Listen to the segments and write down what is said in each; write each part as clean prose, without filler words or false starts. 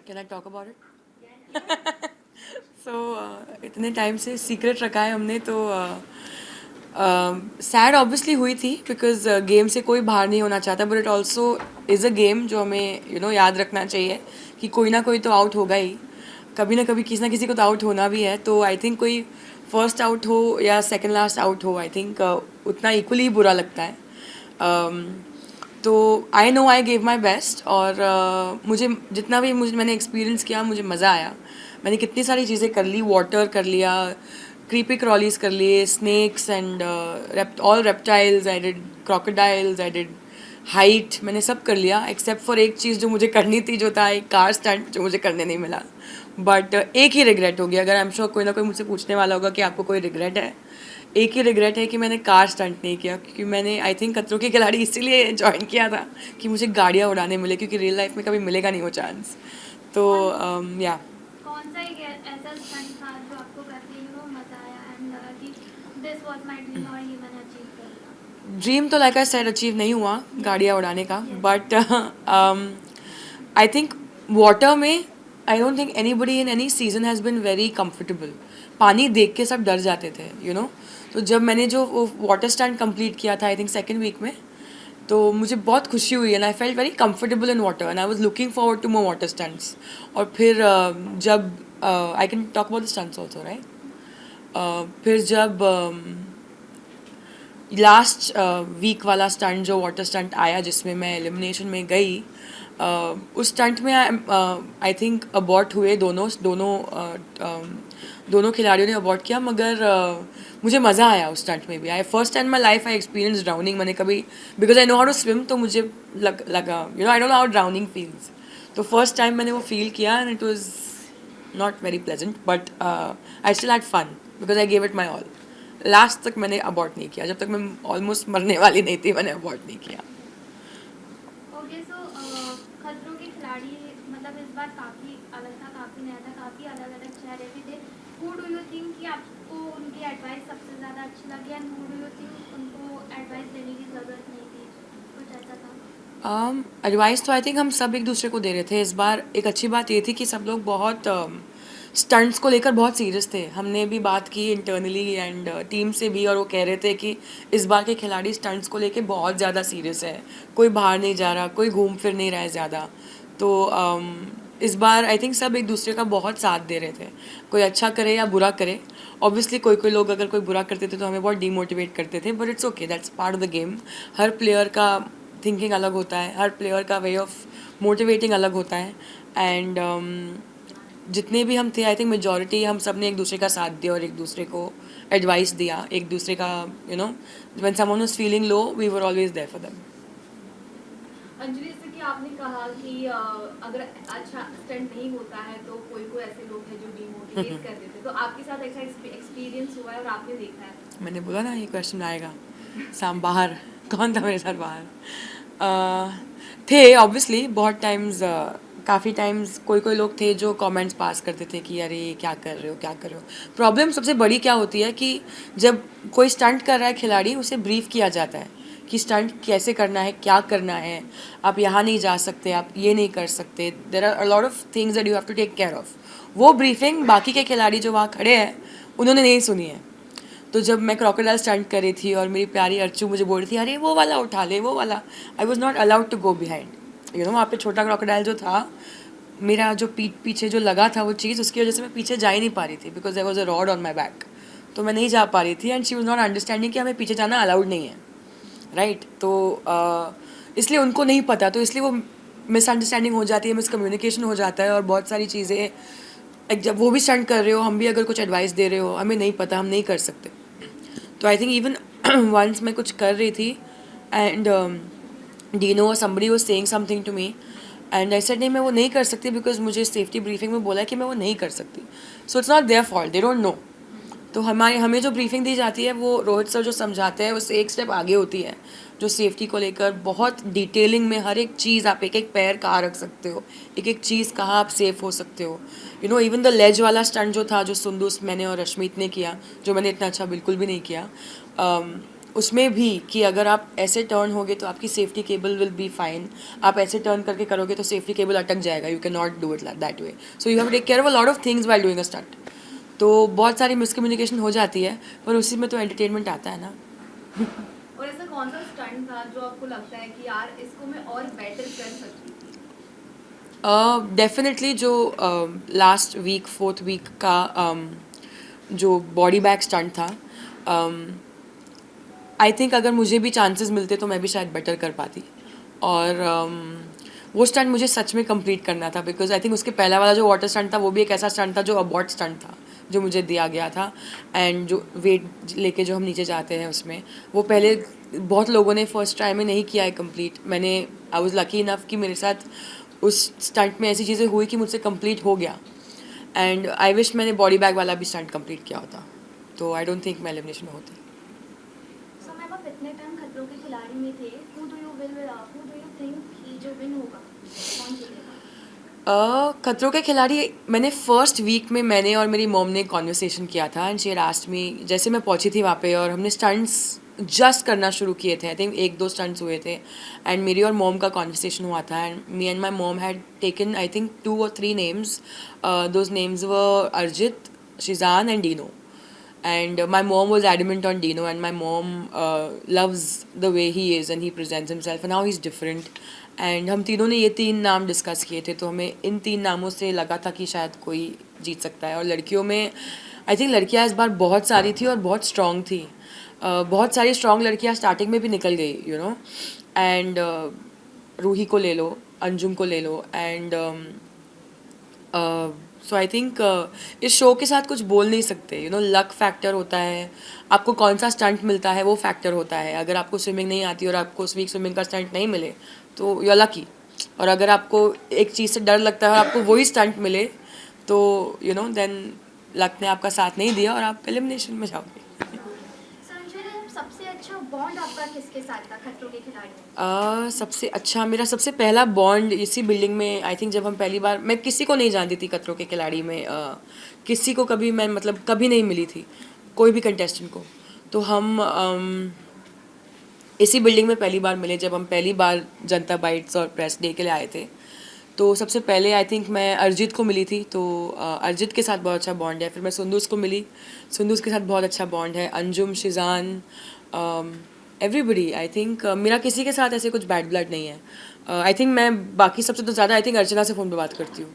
Can I talk about it? So इतने time से secret रखा है हमने, तो सैड ऑब्वियसली हुई थी बिकॉज गेम से कोई बाहर नहीं होना चाहता, but it also is a game जो हमें याद रखना चाहिए कि कोई ना कोई तो आउट होगा ही, कभी ना कभी किसी ना किसी को तो आउट होना भी है। तो आई थिंक कोई फर्स्ट आउट हो या सेकेंड लास्ट आउट हो, आई थिंक उतना इक्वली बुरा लगता है। तो I know I gave my best, और मुझे जितना भी मैंने एक्सपीरियंस किया मुझे मज़ा आया। मैंने कितनी सारी चीज़ें कर ली, वाटर कर लिया, क्रीपी क्रॉलीज कर लिए, snakes and all reptiles I did, crocodiles I did, height मैंने सब कर लिया एक्सेप्ट फॉर एक चीज़ जो मुझे करनी थी, जो था एक कार स्टंट जो मुझे करने नहीं मिला। बट एक ही रिग्रेट हो गया। अगर आई एम श्योर कोई ना कोई मुझसे पूछने वाला होगा कि आपको कोई रिग्रेट है, एक ही रिग्रेट है कि मैंने कार स्टंट नहीं किया, क्योंकि मैंने आई थिंक खतरों के खिलाड़ी इसीलिए ज्वाइन किया था कि मुझे गाड़ियाँ उड़ाने मिले, क्योंकि रियल लाइफ में कभी मिलेगा नहीं वो चांस। तो या कौन सा एक ऐसा स्टंट था जो आपको करके मजा आया एंड लगा कि दिस वाज माय ड्रीम और ये मैंने अचीव कर लिया? ड्रीम तो लाइक आई सेड अचीव नहीं हुआ गाड़ियाँ उड़ाने का, बट आई थिंक वाटर में आई don't think anybody in any season has been very comfortable. पानी देख के सब डर जाते थे, तो जब मैंने जो वाटर स्टंट कंप्लीट किया था आई थिंक सेकेंड वीक में, तो मुझे बहुत खुशी हुई and I felt very comfortable in water and I was looking forward to more water stunts. और फिर जब I can talk about the stunts also, right? फिर जब लास्ट वीक वाला स्टंट जो वाटर स्टंट आया जिसमें मैं एलिमिनेशन में गई, उस स्टंट में आई थिंक अबॉर्ट हुए दोनों खिलाड़ियों ने अबॉर्ट किया, मगर मुझे मज़ा आया उस स्टंट में भी। I first time my life I experience drowning. मैंने कभी, because I know how to swim, तो मुझे लगा I don't know how drowning feels. तो फर्स्ट टाइम मैंने वो फील किया and it was not very pleasant, but I still had fun because I gave it my all. Last तक मैंने abort नहीं किया, जब तक मैं ऑलमोस्ट मरने वाली नहीं थी मैंने अबॉर्ट नहीं किया। ओके, सो खतरों के खिलाड़ी मतलब इस बार काफ़ी अलग था, काफ़ी नया था, काफ़ी अलग अलग चेहरे भी थे। हु डू यू थिंक कि आपको उनकी एडवाइस सबसे ज़्यादा अच्छी लगी and who do you think उनको एडवाइस देने की ज़रूरत नहीं थी? कुछ ऐसा था? एडवाइस तो आई थिंक हम सब एक दूसरे को दे रहे थे इस बार। एक अच्छी बात ये थी कि सब लोग बहुत स्टंट्स को लेकर बहुत सीरियस थे। हमने भी बात की इंटरनली एंड टीम से भी, और वो कह रहे थे कि इस बार के खिलाड़ी स्टंट्स को लेकर बहुत ज़्यादा सीरियस है, कोई बाहर नहीं जा रहा, कोई घूम फिर नहीं रहा है ज़्यादा। तो इस बार आई थिंक सब एक दूसरे का बहुत साथ दे रहे थे, कोई अच्छा करे या बुरा करे। ऑब्वियसली कोई कोई लोग अगर कोई बुरा करते थे तो हमें बहुत डीमोटिवेट करते थे, but it's okay, that's part of the game. Her player का थिंकिंग अलग होता है, हर प्लेयर का वे ऑफ मोटिवेटिंग अलग होता है। एंड जितने भी हम थे आई थिंक मेजॉरिटी हम सब ने एक दूसरे का साथ दिया और एक दूसरे को एडवाइस दिया, एक दूसरे का when someone was feeling low we were always there for them. Anjali, जैसे कि आपने कहा कि अगर अच्छा स्टंट नहीं होता है तो कोई कोई ऐसे लोग हैं जो डिमोटिवेट कर देते हैं, तो आपके साथ ऐसा एक्सपीरियंस हुआ है और आपने देखा है? मैंने बोला ना ये क्वेश्चन आएगा। साम बाहर कौन था मेरे साथ बाहर? थे ऑब्वियसली बहुत टाइम्स, काफ़ी टाइम्स कोई कोई लोग थे जो कमेंट्स पास करते थे कि अरे क्या कर रहे हो क्या कर रहे हो। प्रॉब्लम सबसे बड़ी क्या होती है कि जब कोई स्टंट कर रहा है खिलाड़ी, उसे ब्रीफ किया जाता है कि स्टंट कैसे करना है, क्या करना है, आप यहाँ नहीं जा सकते, आप ये नहीं कर सकते, there are a lot of things that you have to take care of. वो ब्रीफिंग बाकी के खिलाड़ी जो वहाँ खड़े हैं उन्होंने नहीं सुनी है। तो जब मैं क्रोकोडाइल स्टंट कर रही थी और मेरी प्यारी अर्चू मुझे बोल रही थी अरे वो वाला उठा ले वो वाला, I was not allowed to go behind. वहाँ पे छोटा क्रोकोडाइल जो था, मेरा जो पीछे जो लगा था वो चीज़, उसकी वजह से मैं पीछे जा ही नहीं पा रही थी because there was a rod on my back. तो मैं नहीं जा पा रही थी and she was not understanding कि हमें पीछे जाना अलाउड नहीं है, राइट? तो इसलिए उनको नहीं पता, तो इसलिए वो मिसअंडरस्टैंडिंग हो जाती है, मिसकम्युनिकेशन हो जाता है और बहुत सारी चीज़ें। जब वो भी स्टंट कर रहे हो, हम भी अगर कुछ एडवाइस दे रहे हो, हमें नहीं पता, हम नहीं कर सकते। तो आई थिंक इवन वंस मैं कुछ कर रही थी एंड डीनो और somebody was saying something to me and I said नहीं मैं वो नहीं कर सकती बिकॉज मुझे सेफ्टी ब्रीफिंग में बोला कि मैं वो नहीं कर सकती। So it's not their fault, they don't know. तो हमें जो ब्रीफिंग दी जाती है वो रोहित सर जो समझाते हैं उससे एक स्टेप आगे होती है, जो सेफ्टी को लेकर बहुत डिटेलिंग में हर एक चीज़, आप एक एक पैर कहाँ रख सकते हो, एक एक चीज़ कहाँ आप सेफ हो सकते हो। इवन द लेज वाला स्टंट जो था, जो सुंदूस मैंने और रश्मीत ने किया, जो मैंने इतना अच्छा बिल्कुल भी नहीं किया, उसमें भी कि अगर आप ऐसे टर्न होगे तो आपकी safety cable will be fine, आप ऐसे टर्न करके करोगे तो सेफ्टी केबल अटक जाएगा, you can not do it that way, so you have to take care of a lot of things while doing a stunt. तो बहुत सारी मिसकम्युनिकेशन हो जाती है, पर उसी में तो एंटरटेनमेंट आता है ना. और ऐसा कौन सा स्टंट था जो आपको लगता है कि यार इसको मैं और बेटर कर सकती थी? डेफिनेटली जो लास्ट वीक 4th वीक का जो बॉडी बैग स्टंट था, आई थिंक अगर मुझे भी चांसेस मिलते तो मैं भी शायद बेटर कर पाती. और वो स्टंट मुझे सच में कंप्लीट करना था, बिकॉज आई थिंक उसके पहला वाला जो वाटर स्टंट था वो भी एक ऐसा स्टंट था जो अबॉर्ट स्टंट था जो मुझे दिया गया था. एंड जो वेट लेके जो हम नीचे जाते हैं उसमें, वो पहले बहुत लोगों ने फर्स्ट ट्राई में नहीं किया है कंप्लीट. मैंने आई वाज लकी इनफ कि मेरे साथ उस स्टंट में ऐसी चीज़ें हुई कि मुझसे कंप्लीट हो गया. एंड आई विश मैंने बॉडी बैग वाला भी स्टंट कंप्लीट किया होता, तो आई डोंट थिंक मैं एलिमिनेशन में होती. सो मैम, आप इतने टाइम खतरों के खिलाड़ी में थे, हु डू यू थिंक कि जो विन होगा, कौन जीतेगा? खतरों के खिलाड़ी मैंने फर्स्ट वीक में मैंने और मेरी मॉम ने कॉन्वर्सेशन किया था. And she had asked me, जैसे मैं पहुंची थी वहाँ पे और हमने स्टंट्स जस्ट करना शुरू किए थे, आई थिंक 1-2 स्टंट्स हुए थे. एंड मेरी और मॉम का कॉन्वर्सेशन हुआ था, and me and my mom had taken I think 2 or 3 names. Those names were Arjit, Shizan and Dino. And my mom was adamant on Dino, and my mom loves the way he is and he presents himself, and now he's different. And हम तीनों ने ये 3 नाम discuss किए थे, तो हमें इन 3 नामों से लगा था कि शायद कोई जीत सकता है. और लड़कियों में आई थिंक लड़कियां इस बार बहुत सारी थी और बहुत स्ट्रॉन्ग थी. बहुत सारी स्ट्रॉन्ग लड़कियां स्टार्टिंग में भी निकल गई, यू नो. एंड रूही को ले लो, अंजुम को ले लो, एंड सो आई थिंक इस शो के साथ कुछ बोल नहीं सकते, यू नो. लक फैक्टर होता है, आपको कौन सा स्टंट मिलता है वो फैक्टर होता है. अगर आपको स्विमिंग नहीं आती और आपको उस वीक स्विमिंग का स्टंट नहीं मिले तो यू आर लकी. और अगर आपको एक चीज़ से डर लगता है और आपको वही स्टंट मिले तो यू नो देन लक ने आपका साथ नहीं दिया और आप एलिमिनेशन में जाओगे. संजय, सबसे अच्छा बॉन्ड आपका किसके साथ था खतरों के खिलाड़ी में? सबसे अच्छा मेरा सबसे पहला बॉन्ड इसी बिल्डिंग में, आई थिंक जब हम पहली बार, मैं किसी को नहीं जानती थी खतरों के खिलाड़ी में. किसी को कभी मैं मतलब कभी नहीं मिली थी, कोई भी कंटेस्टेंट को. तो हम इसी बिल्डिंग में पहली बार मिले जब हम पहली बार जनता बाइट्स और प्रेस डे के लिए आए थे. तो सबसे पहले आई थिंक मैं अरिजीत को मिली थी, तो अरिजीत के साथ बहुत अच्छा बॉन्ड है. फिर मैं सुंदूस को मिली, सुंदूस के साथ बहुत अच्छा बॉन्ड है. Anjum, Shizan, everybody. I think मेरा किसी के साथ ऐसे कुछ बैड ब्लड नहीं है. आई थिंक मैं बाकी सबसे तो ज़्यादा आई थिंक अर्चना से फ़ोन पे बात करती हूँ,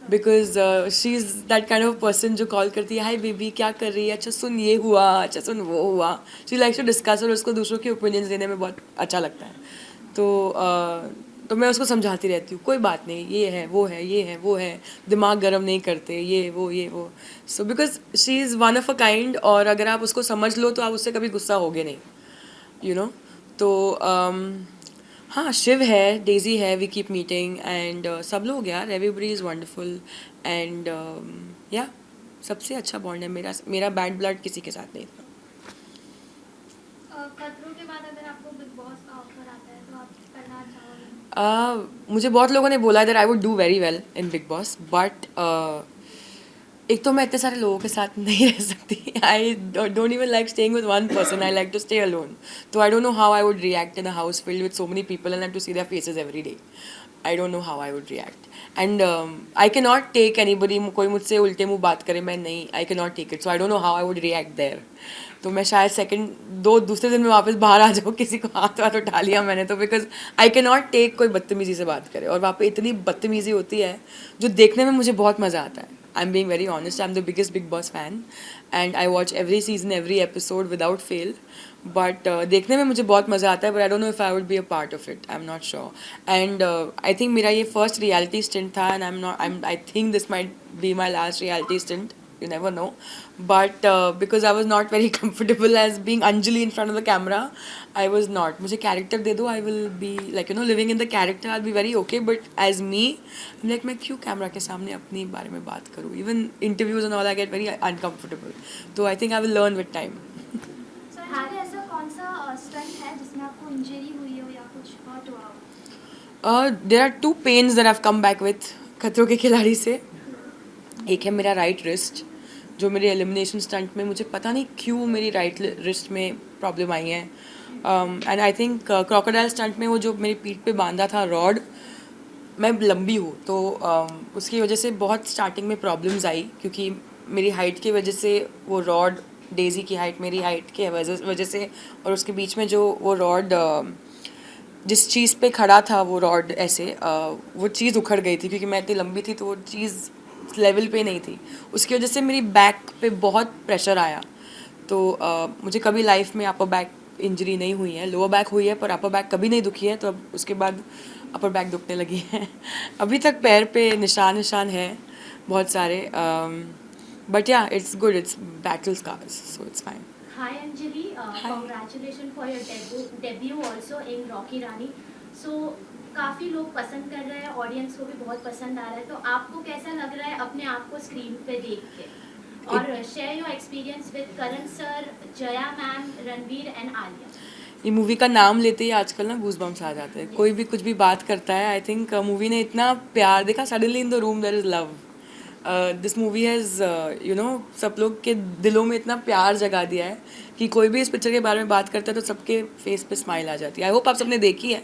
because she is that kind of person जो कॉल करती है, हाय बेबी क्या कर रही है, अच्छा सुन ये हुआ, अच्छा सुन वो हुआ. शी लाइक्स टू डिस्कस और उसको दूसरों के ओपिनियंस देने में बहुत अच्छा लगता है. तो मैं उसको समझाती रहती हूँ, कोई बात नहीं, ये है वो है, ये है वो है, दिमाग गर्म नहीं करते, ये वो. So because she is one of a kind, और अगर आप उसको समझ लो तो आप उससे कभी गुस्सा होगे नहीं, यू नो. तो हाँ, शिव है, डेजी है, वी कीप मीटिंग, एंड सब लोग यार, एवरीबडी इज़ वंडरफुल. एंड या सबसे अच्छा बॉन्ड है मेरा बैड ब्लड किसी के साथ नहीं था. खतरों के बाद अगर आपको बिग बॉस का ऑफर आता है तो आप करना चाहोगे? मुझे बहुत लोगों ने बोला that I would do very well in big boss, but एक तो मैं इतने सारे लोगों के साथ नहीं रह सकती. I don't even like staying with one person, I like to stay alone. तो I don't know how I would react in a house filled with so many people and have to see their faces every day. I don't know how I would react, and I can not take anybody, कोई मुझसे उल्टे मुँह बात करे, मैं नहीं, I can not take it. So I don't know how I would react there. तो मैं शायद दूसरे दिन में वापस बाहर आ जाऊँ, किसी को हाथ उठा लिया मैंने तो, because I can not take कोई बदतमीज़ी से बात करे. और वहाँ पे इतनी बदतमीज़ी होती है जो देखने में मुझे बहुत मज़ा आता है. I'm being very honest, I'm the biggest Big Boss fan and I watch every season, every episode without fail. But देखने में मुझे बहुत मज़ा आता है, but I don't know if I would be a part of it. I'm not sure. And I think मेरा ये first reality stint था, and I think this might be my last reality stint. You never know. But because I was not very comfortable as being Anjali in front of the camera, I was not. मुझे character दे दो, I will be like, you know, living in the character, I'll be very okay. But as me, I'm like, मैं क्यों camera के सामने अपनी बारे में बात करूँ? Even interviews and all, I get very uncomfortable. So I think I will learn with time. Sir, आपके ऐसा कौन सा स्टंट है जिसमें आपको इंजरी हुई हो या कुछ हर्ट हुआ हो? There are 2 pains that I've come back with खतरों के खिलाड़ी से. एक है मेरा राइट रिस्ट, जो मेरे एलिमिनेशन स्टंट में मुझे पता नहीं क्यों मेरी राइट रिस्ट में प्रॉब्लम आई है. And I think crocodile stunt में वो जो मेरी पीठ पे बांधा था रॉड, मैं लंबी हूँ तो उसकी वजह से बहुत स्टार्टिंग में प्रॉब्लम्स आई, क्योंकि मेरी हाइट की वजह से वो रॉड, डेजी की हाइट मेरी हाइट के वजह से, और उसके बीच में जो वो रॉड जिस चीज़ पे खड़ा था वो रॉड ऐसे वो चीज़ उखड़ गई थी, क्योंकि मैं इतनी लंबी थी तो वो चीज़ लेवल पे नहीं थी। उसकी वजह से मेरी बैक पे बहुत प्रेशर आया। तो मुझे कभी लाइफ में अपर बैक इंजरी नहीं हुई है, लोअर बैक हुई है पर अपर बैक कभी नहीं दुखी है। तो अब उसके बाद अपर बैक दुखने लगी है। अभी तक पैर पे निशान है बहुत सारे, but yeah it's good, it's battle scars, so it's fine. Hi Anjali, congratulations for your debut also in Rocky Rani. So काफ़ी लोग पसंद कर रहे हैं, ऑडियंस को भी बहुत पसंद आ रहा है, तो आपको कैसा लग रहा है अपने आप को स्क्रीन पे देख के? और share your experience with Karan sir, Jaya ma'am, Ranveer and Alia. ये मूवी का नाम लेते ही आजकल ना गूज़बम्प्स आ जाते हैं। कोई भी कुछ भी बात करता है, आई थिंक मूवी ने इतना प्यार देखा, suddenly in the room there is love. This movie has you know सब लोग के दिलों में इतना प्यार जगा दिया है कि कोई भी इस पिक्चर के बारे में बात करता है तो सबके फेस पे स्माइल आ जाती है। आई होप आप सबने देखी है।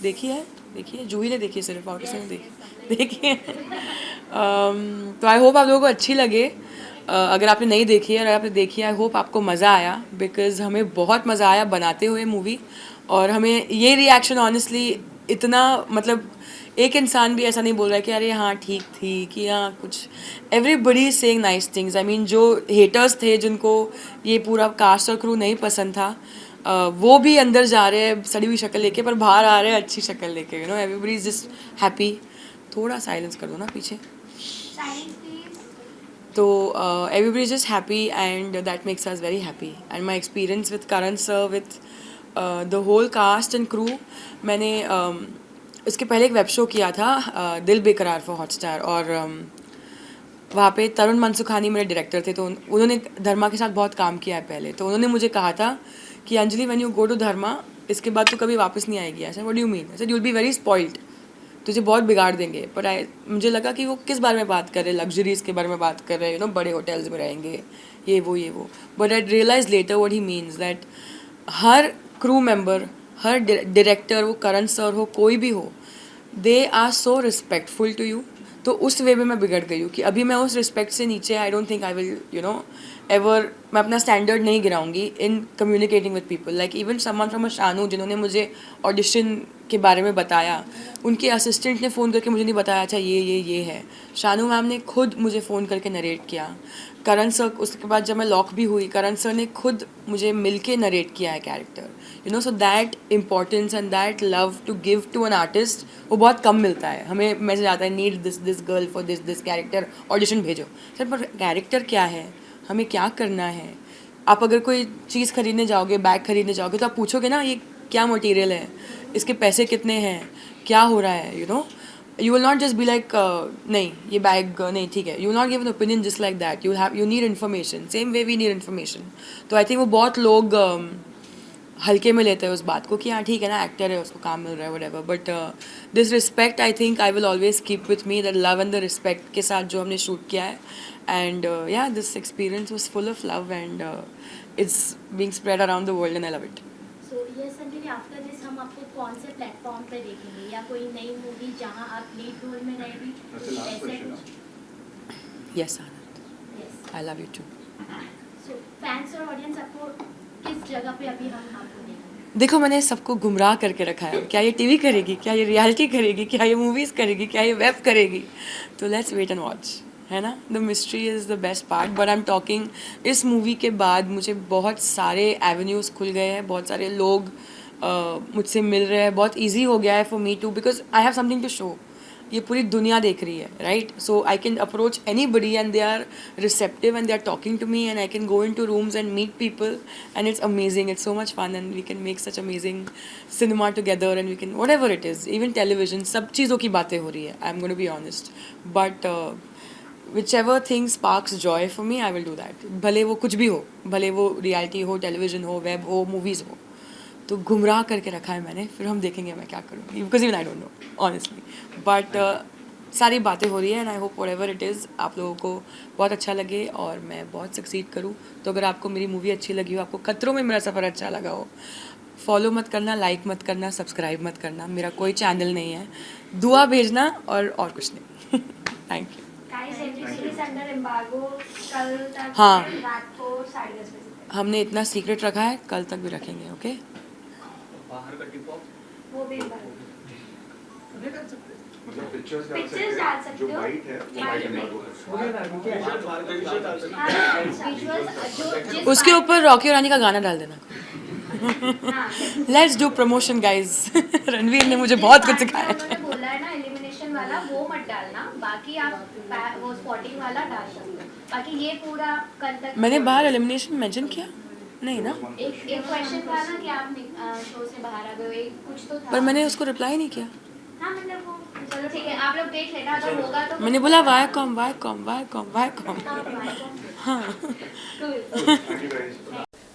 देखी है जूही ने देखी है, सिर्फ और किसी ने देखी है। तो आई होप आप लोगों को अच्छी लगे। अगर आपने नहीं देखी है, अगर आपने देखी है, आई होप आपको मज़ा आया, बिकॉज़ हमें बहुत मज़ा आया बनाते हुए मूवी। और हमें ये रिएक्शन ऑनेस्टली इतना, मतलब एक इंसान भी ऐसा नहीं बोल रहा है कि अरे हाँ ठीक थी, कि हाँ कुछ, everybody saying nice things. I mean जो हेटर्स थे, जिनको ये पूरा कास्ट और क्रू नहीं पसंद था, वो भी अंदर जा रहे हैं सड़ी हुई शक्ल लेके, पर बाहर आ रहे हैं अच्छी शक्ल लेके। You know everybody is just happy. थोड़ा साइलेंस कर दो ना पीछे। Silence please. तो everybody is just happy and that makes us very happy. And my experience with Karan sir, with the whole cast and crew, मैंने इसके पहले एक वेब शो किया था दिल बेकरार फॉर हॉटस्टार, और वहाँ पे तरुण मनसुखानी मेरे डायरेक्टर थे। तो उन्होंने धर्मा के साथ बहुत काम किया है पहले। तो उन्होंने मुझे कहा था कि Anjali when you go to Dharma, इसके बाद तो कभी वापस नहीं आएगी। ऐसा व्हाट डू यू मीन? ऐसा you will be very spoiled, तुझे बहुत बिगाड़ देंगे। पर मुझे लगा कि वो किस बारे में बात कर रहे हैं, लग्जरीज के बारे में बात कर रहे हैं, यू नो बड़े होटल्स में रहेंगे, ये वो। But I realize later what he means, that हर क्रू मेंबर, हर डायरेक्टर, वो करण सर हो, कोई भी हो, they are so respectful to you. तो उस वे में मैं बिगड़ गई हूँ कि अभी मैं उस रिस्पेक्ट से नीचे, I don't think I will you know ever, मैं अपना स्टैंडर्ड नहीं गिराऊंगी in communicating with people. Like even someone from a Shanu, जिन्होंने मुझे ऑडिशन के बारे में बताया, उनके असिस्टेंट ने फ़ोन करके मुझे नहीं बताया अच्छा ये है। शानू मैम ने खुद मुझे फ़ोन करके नरेट किया। करण सर, उसके बाद जब मैं लॉक भी हुई, करण सर ने खुद मुझे मिल के नरेट किया है character. You know, so that importance and that love to give to an artist, वो बहुत कम मिलता है। हमें मैसेज आता है need this girl for this character, audition भेजो। सर पर कैरेक्टर क्या है, हमें क्या करना है? आप अगर कोई चीज़ खरीदने जाओगे, बैग खरीदने जाओगे, तो आप पूछोगे ना ये क्या मटेरियल है, इसके पैसे कितने हैं, क्या हो रहा है, you know. You will not just be like नहीं ये बैग नहीं ठीक है, you will not give an opinion just like that. You need information, same way we need information. तो I think वो बहुत लोग हल्के में लेते हैं उस बात को कि हाँ ठीक है ना, एक्टर है, उसको काम मिल रहा है, whatever. But this respect I think I will always keep with me, that love and the respect के साथ जो हमने शूट किया है. And yeah, this experience was full of love and it's being spread around the world and I love it. So yes Anjali, after this हम आपको कौन से प्लेटफॉर्म पे देखेंगे, या कोई नई मूवी जहां आप लीड रोल में रहेंगी, कुछ ऐसे कुछ? Yes Anand, Yes. I love you too. So fans और ऑडियंस आपको किस जगह पे अभी हम आपको देखेंगे? देखो मैंने सबको गुमराह करके रखा है, क्या ये टीवी करेगी, क्या ये रियलिटी करेगी, क्या ये मूवीज़ करेगी, क्या ये वेब करेगी। तो लेट्स वेट एंड वॉच, है ना। The mystery is the best part. But I am talking, इस मूवी के बाद मुझे बहुत सारे एवेन्यूज़ खुल गए हैं, बहुत सारे लोग मुझसे मिल रहे हैं, बहुत ईजी हो गया है for me too, because I have something to show. ये पूरी दुनिया देख रही है, right. So I can approach anybody and they are receptive and they are talking to me and I can go in to rooms and meet people and it's amazing, it's so much fun and we can make such amazing cinema together and we can whatever it is, even television, सब चीज़ों की बातें हो रही है। I am going to be honest, but whichever thing sparks joy for me, I will do that. भले वो कुछ भी हो, भले वो रियलिटी हो, टेलीविजन हो, वेब हो, मूवीज़ हो। तो गुमराह करके रखा है मैंने, फिर हम देखेंगे मैं क्या करूँगी, because even I don't know honestly. But सारी बातें हो रही है and I hope whatever it is आप लोगों को बहुत अच्छा लगे और मैं बहुत सक्सीड करूँ। तो अगर आपको मेरी मूवी अच्छी लगी हो, आपको खतरों में मेरा सफ़र अच्छा लगा हो, फॉलो मत करना, लाइक मत करना, सब्सक्राइब मत करना, मेरा कोई चैनल नहीं है, दुआ भेजना और कुछ नहीं। Thank you. Guys MTC under embargo कल तक हाँ। रात को 10:30 बजे तक। हमने इतना सीक्रेट रखा है, कल तक भी रखेंगे। ओके, बाहर का टिप ऑफ वो भी एम्बार्गो मतलब पिक्चर्स डाल सकते जो हो। वाइट है वो वाइट एम्बार्गो विजुअल्स उसके ऊपर रॉकी और रानी का गाना डाल देना। हाँ let's do promotion guys. Ranveer ने मुझे बहुत कुछ सिखाया है। उन्होंने बोला है ना एलिमिनेशन वाला वो मत डालना, बाकी आप वो स्पॉटिंग वाला डाल सकते हो, बाकी ये पूरा कल तक। मैंने बाहर एलिमिनेशन मेंशन किया नहीं ना, एक क्वेश्चन था ना कि आप शो से बाहर आ गए हो, एक कुछ तो था पर मैंने उसको रिप्लाई नहीं किया। हाँ मतलब वो चलो ठीक है, आप लोग देख लेना, अगर होगा तो मैंने बोला वाई कॉम वाई कॉम वाई कॉम वाई कॉम। हाँ,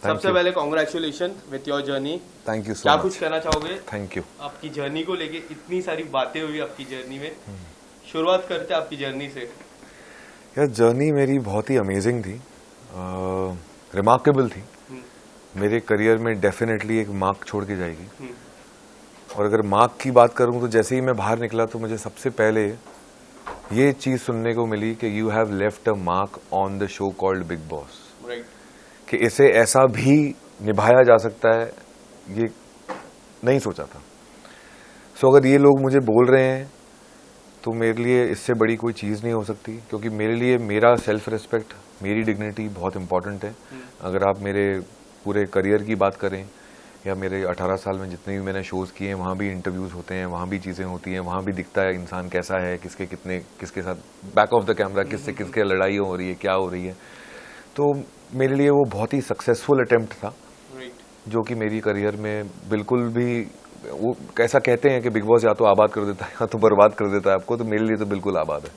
सबसे पहले congratulation with your journey. Thank you so क्या मच। कुछ कहना चाहोगे थैंक यू। आपकी जर्नी को लेके? इतनी सारी बातें हुई आपकी जर्नी में, शुरुआत करते हैं आपकी जर्नी से। यार जर्नी मेरी बहुत ही अमेजिंग थी, रिमार्केबल थी। मेरे करियर में डेफिनेटली एक मार्क छोड़ के जाएगी। और अगर मार्क की बात करूं तो जैसे ही मैं बाहर निकला तो मुझे सबसे पहले ये चीज़ सुनने को मिली कि you have left a mark on the show called big boss. Right. कि इसे ऐसा भी निभाया जा सकता है, ये नहीं सोचा था। सो अगर ये लोग मुझे बोल रहे हैं तो मेरे लिए इससे बड़ी कोई चीज़ नहीं हो सकती, क्योंकि मेरे लिए मेरा सेल्फ रिस्पेक्ट, मेरी डिग्निटी बहुत इंपॉर्टेंट है। अगर आप मेरे पूरे करियर की बात करें या मेरे 18 साल में जितने भी मैंने शोज़ किए हैं, वहाँ भी इंटरव्यूज़ होते हैं, वहाँ भी चीज़ें होती हैं, वहाँ भी दिखता है इंसान कैसा है, किसके साथ बैक ऑफ द कैमरा किससे किसके लड़ाई हो रही है, क्या हो रही है। तो मेरे लिए वो बहुत ही सक्सेसफुल अटेम्प्ट था, जो कि मेरी करियर में बिल्कुल भी, वो कैसा कहते हैं कि बिग बॉस या तो आबाद कर देता है या तो बर्बाद कर देता है आपको, तो मेरे लिए तो बिल्कुल आबाद है।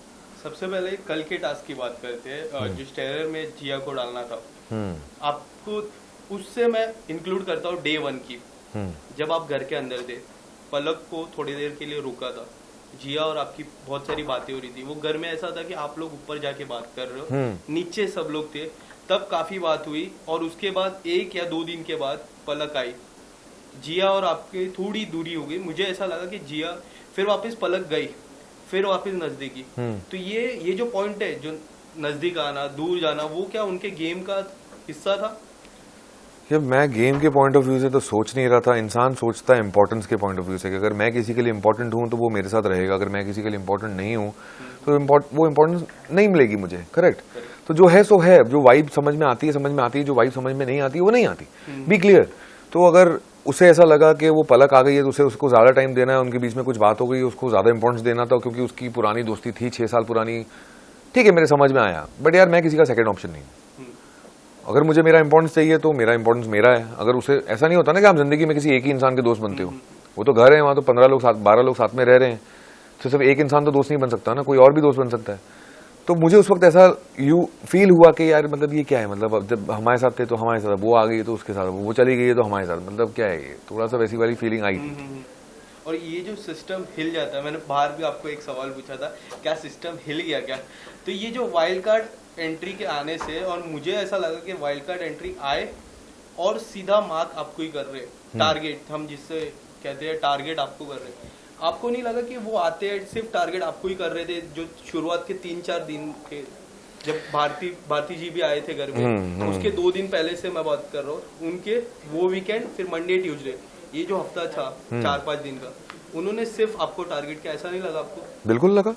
सबसे पहले कल के टास्क की बात करते हैं, जिस टेलर में जिया को डालना था, आपको उससे मैं इंक्लूड करता हूँ डे 1 की। जब आप घर के अंदर थे, पलक को थोड़ी देर के लिए रोका था, जिया और आपकी बहुत सारी बातें हो रही थी। वो घर में ऐसा था कि आप लोग ऊपर जाके बात कर रहे हो, नीचे सब लोग थे, तब काफी बात हुई। और उसके बाद 1 या 2 दिन के बाद पलक आई, जिया और आपके थोड़ी दूरी हो गई। मुझे ऐसा लगा कि जिया फिर वापस पलक गई, फिर वापस नजदीकी। तो ये जो पॉइंट है, जो नजदीक आना दूर जाना, वो क्या उनके गेम का हिस्सा था? जब मैं गेम के पॉइंट ऑफ व्यू से तो सोच नहीं रहा था। इंसान सोचता है इंपॉर्टेंस के पॉइंट ऑफ व्यू से कि अगर मैं किसी के लिए इंपॉर्टेंट हूँ तो वो मेरे साथ रहेगा, अगर मैं किसी के लिए इंपॉर्टेंट नहीं हूँ तो वो इंपॉर्टेंस नहीं मिलेगी मुझे। करेक्ट। तो जो है सो है, जो वाइब समझ में आती है समझ में आती है, जो वाइब समझ में नहीं आती वो नहीं आती। Be clear. तो अगर उसे ऐसा लगा कि वो पलक आ गई है तो उसे उसको ज्यादा टाइम देना है, उनके बीच में कुछ बात हो गई, उसको ज्यादा इंपॉर्टेंस देना था क्योंकि उसकी पुरानी दोस्ती थी 6 साल पुरानी, ठीक है मेरे समझ में आया। बट यार मैं किसी का सेकंड ऑप्शन नहीं। अगर मुझे मेरा इंपॉर्टेंस चाहिए तो मेरा इंपॉर्टेंस मेरा है। अगर उसे ऐसा नहीं होता ना कि आप जिंदगी में किसी एक ही इंसान के दोस्त बनते हो, वो तो घर है, वहां तो 15 लोग 12 लोग साथ में रह रहे हैं, तो सिर्फ एक इंसान तो दोस्त नहीं बन सकता ना, कोई और भी दोस्त बन सकता है। तो मुझे उस वक्त ऐसा फील हुआ कि यार मतलब ये क्या है, मतलब जब हमारे साथ थे तो हमारे साथ, वो आ गई तो उसके साथ, वो चली गई है तो हमारे साथ, मतलब क्या है ये, थोड़ा सा वैसी वाली फीलिंग आई थी। और ये जो सिस्टम हिल जाता है, मैंने बाहर भी आपको एक सवाल पूछा था, क्या सिस्टम हिल गया क्या? तो ये जो वाइल्ड कार्ड एंट्री के आने से, और मुझे ऐसा लगा कि वाइल्ड कार्ड एंट्री आए और सीधा मार्क आपको ही कर रहे, टारगेट हम जिससे कहते हैं टारगेट आपको कर रहे। आपको नहीं लगा कि वो आते सिर्फ टारगेट आपको ही कर रहे थे? जो शुरुआत के 3-4 दिन थे, जब भारती जी भी आए थे घर में, उसके 2 दिन पहले से मैं बात कर रहा हूँ, उनके वो वीकेंड, फिर मंडे ट्यूसडे, ये जो हफ्ता था 4-5 दिन का, उन्होंने सिर्फ आपको टारगेट किया, ऐसा नहीं लगा आपको? बिल्कुल लगा।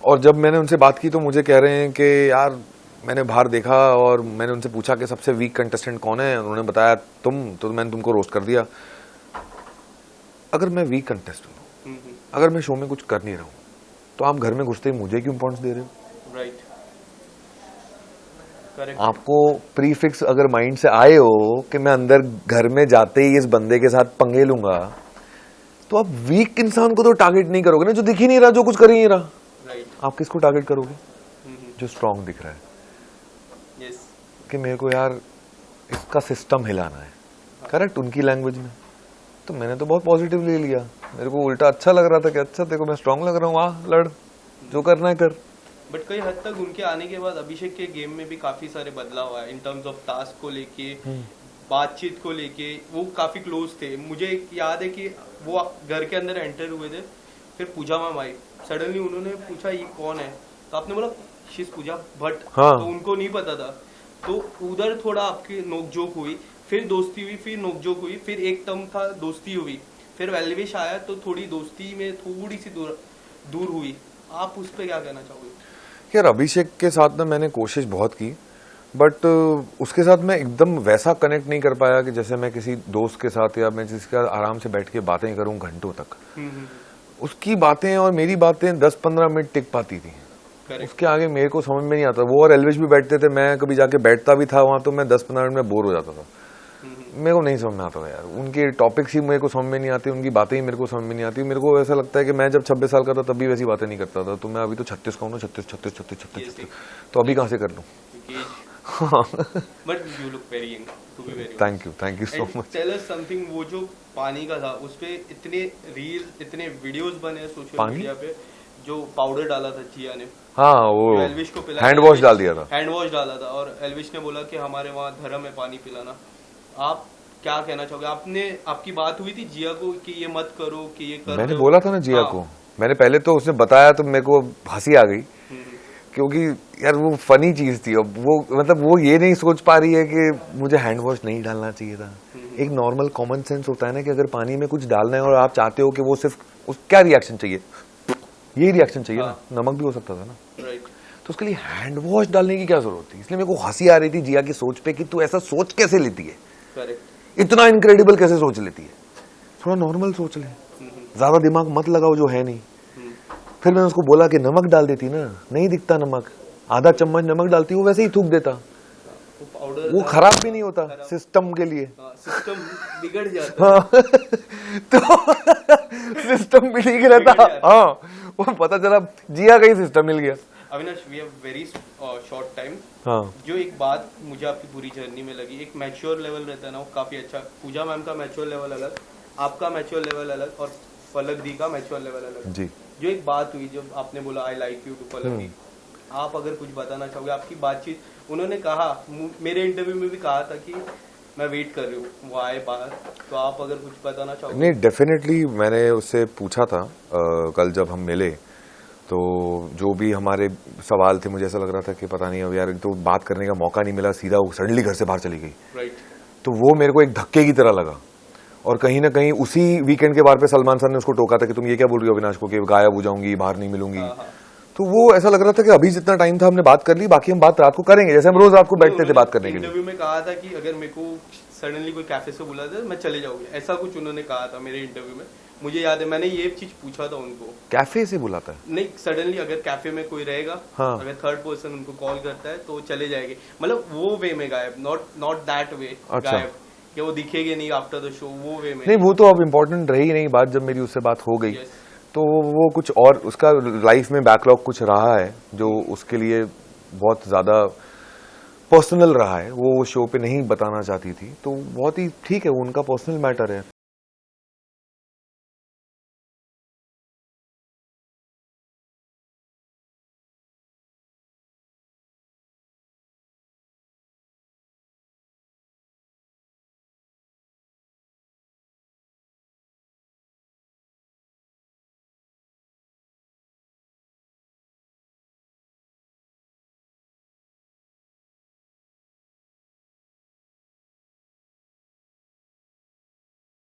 और जब मैंने उनसे बात की तो मुझे कह रहे हैं कि यार मैंने बाहर देखा और मैंने उनसे पूछा कि सबसे वीक कंटेस्टेंट कौन है, उन्होंने बताया तुम, तो मैंने तुमको रोस्ट कर दिया। अगर मैं वीक कंटेस्टेंट हूँ, अगर मैं शो में कुछ कर नहीं रहा हूँ, तो आप घर में घुसते ही मुझे क्यों इम्पोर्टेंस दे रहे हो? Right, correct. आपको प्रीफिक्स अगर माइंड से आए हो कि मैं अंदर घर में जाते ही इस बंदे के साथ पंगे लूंगा, तो आप वीक इंसान को तो टारगेट नहीं करोगे ना, जो दिख ही नहीं रहा, जो कुछ कर ही नहीं रहा। आप किसको टारगेट करोगे? जो स्ट्रांग दिख रहा है। यस। कि मेरे को यार इसका सिस्टम हिलाना है, करेक्ट, उनकी लैंग्वेज में। तो मैंने तो बहुत पॉजिटिव ले लिया, मेरे को उल्टा अच्छा लग रहा था कि अच्छा देखो मैं स्ट्रांग लग रहा हूँ, लड़, जो करना है कर। बट कई हद तक उनके आने के बाद अभिषेक के गेम में भी काफी सारे बदलाव आए इन टर्म्स ऑफ टास्क को लेके, बातचीत को लेके। वो काफी क्लोज थे। मुझे एक याद है कि वो घर के अंदर एंटर हुए थे, फिर पूजा मैम आई, सडनली उन्होंने पूछा ये कौन है, तो आपने बोला शी इज पूजा भट्ट। हाँ। तो उनको नहीं पता था, तो उधर थोड़ा आपकी नोकझोंक हुई, फिर दोस्ती हुई, फिर नोकझोंक हुई, फिर एक टर्म था दोस्ती हुई, फिर वेलविश आया तो थोड़ी दोस्ती में थोड़ी सी दूर हुई। आप उस पर क्या कहना चाहोगे? यार अभिषेक के साथ ना मैंने कोशिश बहुत की, बट उसके साथ मैं एकदम वैसा कनेक्ट नहीं कर पाया कि जैसे मैं किसी दोस्त के साथ या मैं जिसके साथ आराम से बैठ के बातें करूं घंटों तक। उसकी बातें और मेरी बातें 10-15 मिनट टिक पाती थी। उसके आगे मेरे को समझ में नहीं आता। वो और एल्विश भी बैठते थे, मैं कभी जाके बैठता भी था वहां, तो मैं 10-15 मिनट में बोर हो जाता था। मेरे को नहीं समझ में आता था यार, उनके टॉपिक्स ही मेरे को समझ में नहीं आती, उनकी बातें ही मेरे को समझ में नहीं आती। मेरे को ऐसा लगता है कि मैं जब 26 साल का था तब भी वैसी बातें नहीं करता था, तो मैं अभी तो 36 का हूँ ना, 36, तो अभी कहाँ से कर लूँ? But you look very young to be very. Thank you so much. Tell us something, वो जो पानी का था उस पे इतने रील, इतने वीडियोस बने सोशल मीडिया पे, जो पाउडर डाला था जिया ने। हाँ, वो एल्विश को पिला, हैंड वॉश डाल दिया था। हैंड वॉश डाला था, और एल्विश ने बोला कि हमारे वहाँ धर्म है पानी पिलाना। आप क्या कहना चाहोगे? आपकी बात हुई थी जिया को कि ये मत करो, कि ये कर? मैंने बोला था ना जिया को, मैंने पहले तो उसने बताया तो मेरे को हंसी आ गई, क्योंकि यार वो फनी चीज थी। अब वो मतलब वो ये नहीं सोच पा रही है कि मुझे हैंड वॉश नहीं डालना चाहिए था। एक नॉर्मल कॉमन सेंस होता है ना कि अगर पानी में कुछ डालना है और आप चाहते हो कि वो सिर्फ क्या रिएक्शन चाहिए, ये रिएक्शन चाहिए ना, नमक भी हो सकता था ना, तो उसके लिए हैंड वॉश डालने की क्या जरूरत थी? इसलिए मेरे को हंसी आ रही थी जिया की सोच पे कि तू ऐसा सोच कैसे लेती है, इतना इनक्रेडिबल कैसे सोच लेती है। थोड़ा नॉर्मल सोच ले, ज्यादा दिमाग मत लगाओ जो है नहीं। फिर मैंने उसको बोला कि नमक डाल देती ना, नहीं दिखता नमक, आधा चम्मच नमक डालती, वो वैसे ही थूक देता, वो खराब भी नहीं होता सिस्टम के लिए। सिस्टम बिगड़ जाता। हाँ तो सिस्टम भी ठीक रहता। हाँ, वो पता चला जिया का ही सिस्टम मिल गया। Avinash, we have very short time. हाँ, जो एक बात मुझे आपकी पूरी जर्नी में लगी, एक मैच्योर लेवल रहता है ना, वो काफी अच्छा। पूजा मैम का मैच्योर लेवल अलग, आपका मैच्योर लेवल अलग, और पलक दी का मैच्योर लेवल अलग जी। जो एक बात हुई जब आपने बोला आई लाइक यू टू पलक दी, आप अगर कुछ बताना चाहोगे? आपकी बातचीत, उन्होंने कहा, मेरे इंटरव्यू में भी कहा था कि मैं वेट कर रही हूँ वो आए बाहर, तो आप अगर कुछ बताना चाहोगे? नहीं, डेफिनेटली मैंने उससे पूछा था कल जब हम मिले, तो जो भी हमारे सवाल थे, मुझे ऐसा लग रहा था कि पता नहीं अब यार, तो बात करने का मौका नहीं मिला, सीधा वो सडनली घर से बाहर चली गई। राइट। तो वो मेरे को एक धक्के की तरह लगा, और कहीं ना कहीं उसी वीकेंड के बार पे सलमान सर ने उसको टोका था कि तुम ये क्या बोल रही हो अविनाश को कि गायब हो जाऊंगी, बाहर नहीं मिलूंगी। तो वो ऐसा लग रहा था कि अभी जितना टाइम था हमने बात कर ली, बाकी हम बात रात को करेंगे, जैसे हम रोज रात को बैठते थे बात करने के लिए। इंटरव्यू में कहा था कि अगर मेरे को सडनली कोई कैफे से बुला दे मैं चले जाऊंगी, ऐसा कुछ उन्होंने कहा था मेरे इंटरव्यू में। मुझे याद है मैंने ये चीज पूछा था उनको। कैफे से बुलाता है? नहीं, सडनली अगर कैफे में कोई रहेगा, हाँ। अगर थर्ड पर्सन उनको कॉल करता है तो चले जाएंगे, मतलब वो वे में गायब, नॉट दैट वे गायब कि वो दिखेंगे नहीं आफ्टर द शो, वो वे में नहीं। वो तो अब इम्पोर्टेंट रही नहीं बात, जब मेरी उससे बात हो गई तो वो कुछ और उसका लाइफ में बैकलॉग कुछ रहा है जो उसके लिए बहुत ज्यादा पर्सनल रहा है, वो शो पे नहीं बताना चाहती थी, तो बहुत ही ठीक है, वो उनका पर्सनल मैटर है।